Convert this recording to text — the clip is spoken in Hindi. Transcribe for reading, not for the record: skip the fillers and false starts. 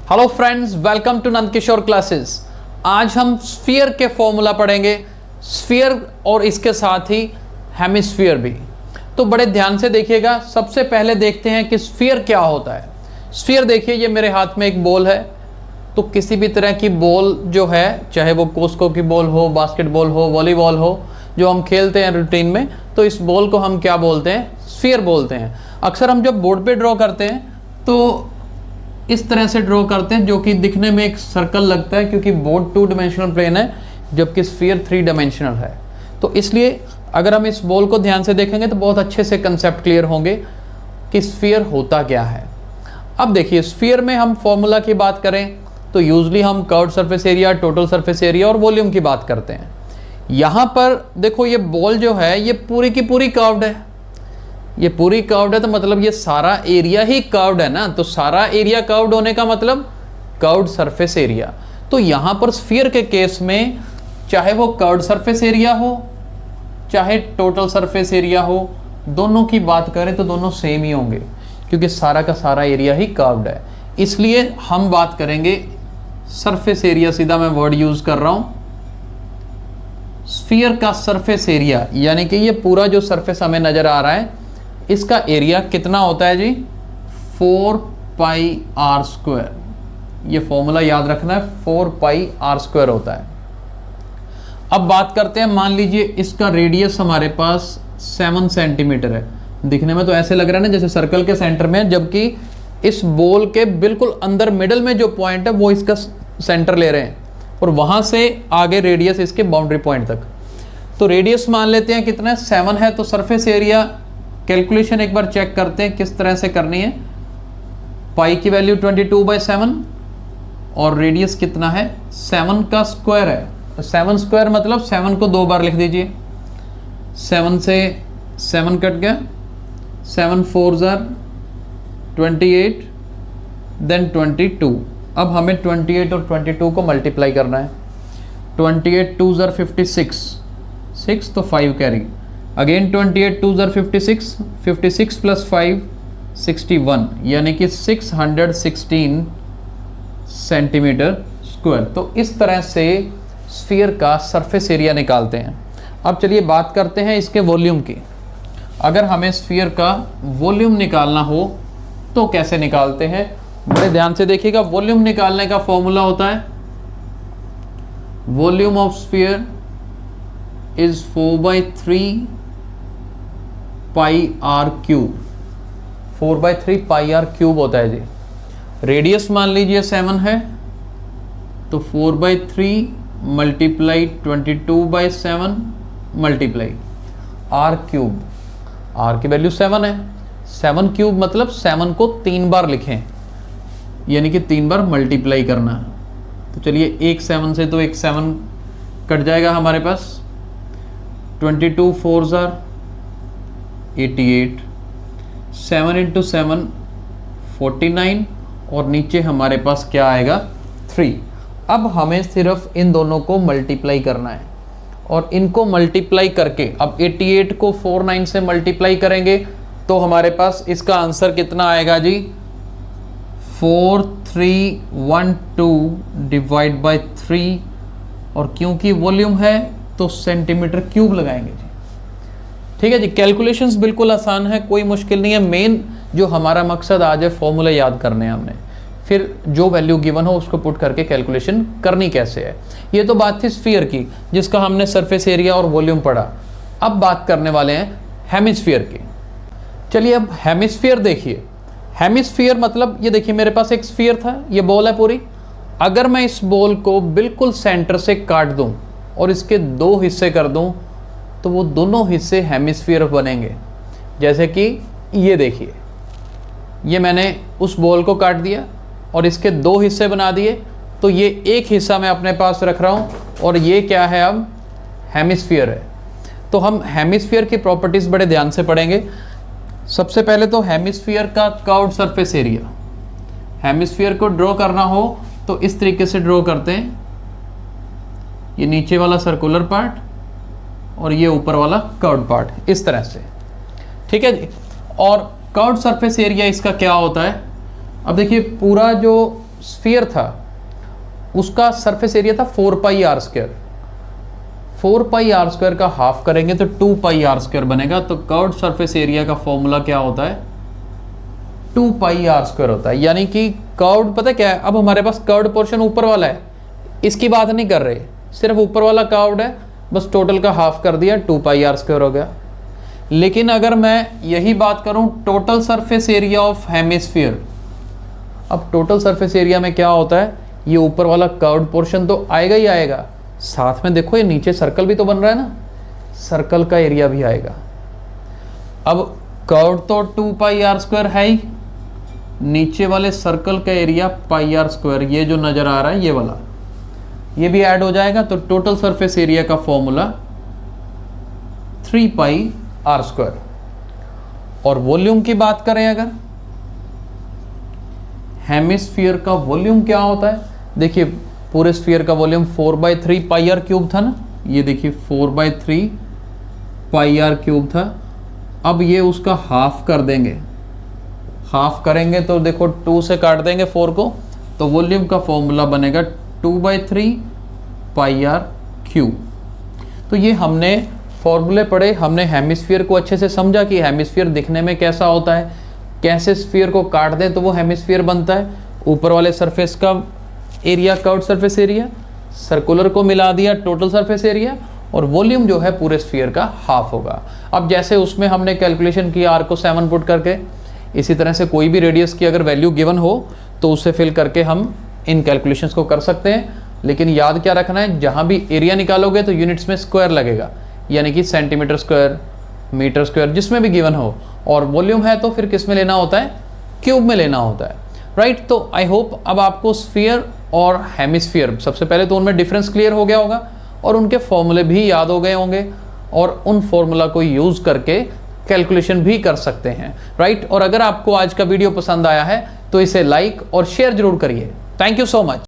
Hello friends, welcome to Nand Kishore classes. आज हम स्फीयर के फॉर्मूला पढ़ेंगे, स्फीयर और इसके साथ ही हेमिस्फीयर भी। तो बड़े ध्यान से देखिएगा। सबसे पहले देखते हैं कि स्फीयर क्या होता है। स्फीयर देखिए, ये मेरे हाथ में एक बॉल है। तो किसी भी तरह की बॉल जो है, चाहे वो कोस्को की बॉल हो, बास्केटबॉल हो, वॉलीबॉल हो, जो हम खेलते हैं रूटीन में, तो इस बॉल को हम क्या बोलते हैं? स्फीयर बोलते हैं। अक्सर हम जब बोर्ड पे ड्रॉ करते हैं तो इस तरह से ड्रॉ करते हैं, जो कि दिखने में एक सर्कल लगता है, क्योंकि बोर्ड 2 डायमेंशनल प्लेन है जबकि स्फीयर 3 डायमेंशनल है। तो इसलिए अगर हम इस बॉल को ध्यान से देखेंगे तो बहुत अच्छे से कंसेप्ट क्लियर होंगे कि स्फीयर होता क्या है। अब देखिए, स्फीयर में हम फॉर्मूला की बात करें तो यूजली हम curved surface area, total surface area और वॉल्यूम की बात करते हैं। यहाँ पर देखो, ये बॉल जो है ये पूरी की पूरी कर्व्ड है। ये पूरी कर्व्ड है तो मतलब ये सारा एरिया ही कर्व्ड है ना। तो सारा एरिया कर्व्ड होने का मतलब कर्व्ड सरफेस एरिया। तो यहाँ पर स्फीयर के केस में चाहे वो कर्व्ड सरफेस एरिया हो चाहे टोटल सरफेस एरिया हो, दोनों की बात करें तो दोनों सेम ही होंगे, क्योंकि सारा का सारा एरिया ही कर्व्ड है। इसलिए हम बात करेंगे सरफेस एरिया। सीधा मैं वर्ड यूज कर रहा हूँ, स्फीयर का सरफेस एरिया, यानी कि ये पूरा जो सरफेस हमें नजर आ रहा है इसका एरिया कितना होता है जी? 4πr²। ये फॉर्मूला याद रखना है, 4πr² होता है। अब बात करते हैं, मान लीजिए इसका रेडियस हमारे पास 7 सेंटीमीटर है। दिखने में तो ऐसे लग रहा है ना जैसे सर्कल के सेंटर में, जबकि इस बॉल के बिल्कुल अंदर मिडल में जो पॉइंट है वो इसका सेंटर ले रहे हैं, और वहां से आगे रेडियस इसके बाउंड्री पॉइंट तक। तो रेडियस मान लेते हैं कितना है? 7 है। तो सरफेस एरिया कैलकुलेशन एक बार चेक करते हैं किस तरह से करनी है। पाई की वैल्यू 22/7 और रेडियस कितना है? 7 का स्क्वायर है। तो 7 स्क्वायर मतलब 7 को 2 बार लिख दीजिए। 7 से 7 कट गया, 7 4 28 देन 22। अब हमें 28 और 22 को मल्टीप्लाई करना है। 28 2 56, 6 तो 5 कैरी। अगेन 28 2 56, 56 प्लस 5 61, यानी कि 616 सेंटीमीटर स्क्वायर। तो इस तरह से स्फीयर का सरफेस एरिया निकालते हैं। अब चलिए बात करते हैं इसके वॉल्यूम की। अगर हमें स्फीयर का वॉल्यूम निकालना हो तो कैसे निकालते हैं? बड़े ध्यान से देखिएगा। वॉल्यूम निकालने का फॉर्मूला होता है, volume of sphere is 4/3 πr³। 4/3 πr³ होता है जी। रेडियस मान लीजिए 7 है, तो 4/3 मल्टीप्लाई 22/7 मल्टीप्लाई r³। r की वैल्यू 7 है। 7³ मतलब 7 को 3 बार लिखें, यानी कि 3 बार मल्टीप्लाई करना है। तो चलिए, एक 7 से तो एक 7 कट जाएगा हमारे पास। 22 4 88, 7 × 7 49, और नीचे हमारे पास क्या आएगा? 3। अब हमें सिर्फ इन दोनों को मल्टीप्लाई करना है, और इनको मल्टीप्लाई करके, अब 88 को 49 से मल्टीप्लाई करेंगे तो हमारे पास इसका आंसर कितना आएगा जी? 4312 डिवाइड बाय 3, और क्योंकि वॉल्यूम है तो सेंटीमीटर क्यूब लगाएंगे जी। ठीक है जी। कैलकुलेशंस बिल्कुल आसान है, कोई मुश्किल नहीं है। मेन जो हमारा मकसद आज है, फॉर्मूले याद करने हैं हमने, फिर जो वैल्यू गिवन हो उसको पुट करके कैलकुलेशन करनी कैसे है। ये तो बात थी स्फीयर की, जिसका हमने सरफेस एरिया और वॉल्यूम पढ़ा। अब बात करने वाले हैं हेमिस्फीयर की। चलिए, अब हेमिस्फीयर देखिए। हेमिस्फीयर मतलब ये देखिए, मेरे पास एक स्फीयर था, ये बॉल है पूरी। अगर मैं इस बॉल को बिल्कुल सेंटर से काट दूं और इसके 2 हिस्से कर दूं तो वो दोनों हिस्से हेमिस्फीयर बनेंगे। जैसे कि ये देखिए, ये मैंने उस बॉल को काट दिया और इसके 2 हिस्से बना दिए, तो ये एक हिस्सा मैं अपने पास रख रहा हूँ, और ये क्या है? अब हेमिस्फीयर है। तो हम हेमिस्फीयर की प्रॉपर्टीज बड़े ध्यान से पढ़ेंगे। सबसे पहले तो हेमिस्फीयर का कर्व्ड सरफेस एरिया। हेमिस्फीयर को ड्रॉ करना हो तो इस तरीके से ड्रॉ करते हैं। ये नीचे वाला सर्कुलर पार्ट और ये ऊपर वाला कर्व्ड पार्ट, इस तरह से। ठीक है जी। और कर्व्ड सरफेस एरिया इसका क्या होता है? अब देखिए, पूरा जो स्फीयर था उसका सरफेस एरिया था 4 pi r square. 4 pi r square का हाफ करेंगे तो 2 पाई आर स्क्वायर बनेगा। तो कर्व्ड सरफेस एरिया का फॉर्मूला क्या होता है? 2 पाई आर स्क्वायर होता है। यानी कि कर्व्ड पता क्या है, अब हमारे पास कर्व्ड पोर्शन ऊपर वाला है, इसकी बात नहीं कर रहे, सिर्फ ऊपर वाला कर्व्ड है, बस टोटल का हाफ कर दिया, 2 पाई आर स्क्वायर हो गया। लेकिन अगर मैं यही बात करूं total surface area of hemisphere, अब टोटल सरफेस एरिया में क्या होता है, ये ऊपर वाला कर्व्ड पोर्शन तो आएगा ही आएगा, साथ में देखो ये नीचे सर्कल भी तो बन रहा है ना, सर्कल का एरिया भी आएगा। अब कर्व्ड तो 2 पाई आर स्क्वायर है ही, नीचे वाले सर्कल का एरिया पाई आर स्क्वायर, ये जो नजर आ रहा है ये वाला, ये भी ऐड हो जाएगा। तो टोटल सरफेस एरिया का फॉर्मूला 3 पाई आर स्क्वायर। और वॉल्यूम की बात करें अगर, हेमिस्फीयर का वॉल्यूम क्या होता है, देखिए पूरे स्फीयर का वॉल्यूम 4/3 पाई आर क्यूब था ना, ये देखिए 4/3 पाई आर क्यूब था। अब ये उसका हाफ कर देंगे, हाफ करेंगे तो देखो 2 से काट देंगे 4 को, तो वॉल्यूम का फॉर्मूला बनेगा 2/3 पाई आर क्यूब। तो ये हमने फॉर्मूले पढ़े, हमने हेमिस्फीयर को अच्छे से समझा कि हेमिस्फीयर दिखने में कैसा होता है, कैसे स्फीयर को काट दें तो वो हेमिस्फीयर बनता है। ऊपर वाले सरफेस का area curved surface area, circular को मिला दिया टोटल सरफेस एरिया, और वॉल्यूम जो है पूरे स्फीयर का हाफ होगा। अब जैसे उसमें हमने कैलकुलेशन किया आर को 7 पुट करके, इसी तरह से कोई भी रेडियस की अगर वैल्यू गिवन हो तो उसे फिल करके हम इन कैलकुलेशंस को कर सकते हैं। लेकिन याद क्या रखना है, जहाँ भी एरिया निकालोगे तो यूनिट्स में स्क्वायर लगेगा, यानी कि सेंटीमीटर स्क्वायर, मीटर स्क्वायर, जिसमें भी गिवन हो। और वॉल्यूम है तो फिर किस में लेना होता है, क्यूब में लेना होता है, राइट। तो आई होप अब आपको स्फीयर और हेमिस्फीयर, सबसे पहले तो उनमें डिफरेंस क्लियर हो गया होगा और उनके फॉर्मूले भी याद हो गए होंगे, और उन फॉर्मूला को यूज़ करके कैलकुलेशन भी कर सकते हैं, राइट। और अगर आपको आज का वीडियो पसंद आया है तो इसे लाइक और शेयर जरूर करिए। Thank you so much.